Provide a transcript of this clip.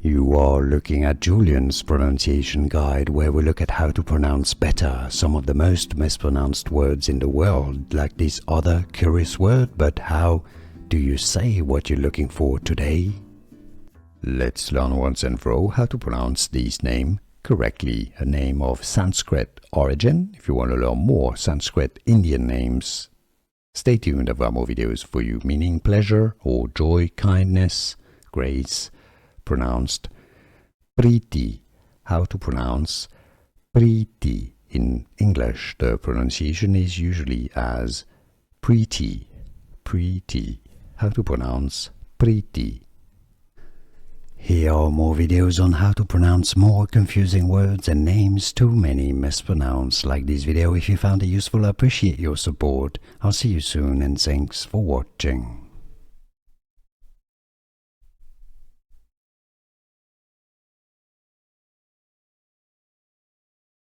You are looking at Julian's pronunciation guide, where we look at how to pronounce better some of the most mispronounced words in the world, like this other curious word. But how do you say what you're looking for today? Let's learn once and for all how to pronounce this name correctly, a name of Sanskrit origin. If you want to learn more Sanskrit Indian names, stay tuned. I've got more videos for you, meaning pleasure or joy, kindness, grace, pronounced Preeti. How to pronounce Preeti. In English, the pronunciation is usually as Preeti. Preeti. How to pronounce Preeti. Here are more videos on how to pronounce more confusing words and names too many mispronounced. Like this video if you found it useful. I appreciate your support. I'll see you soon and thanks for watching.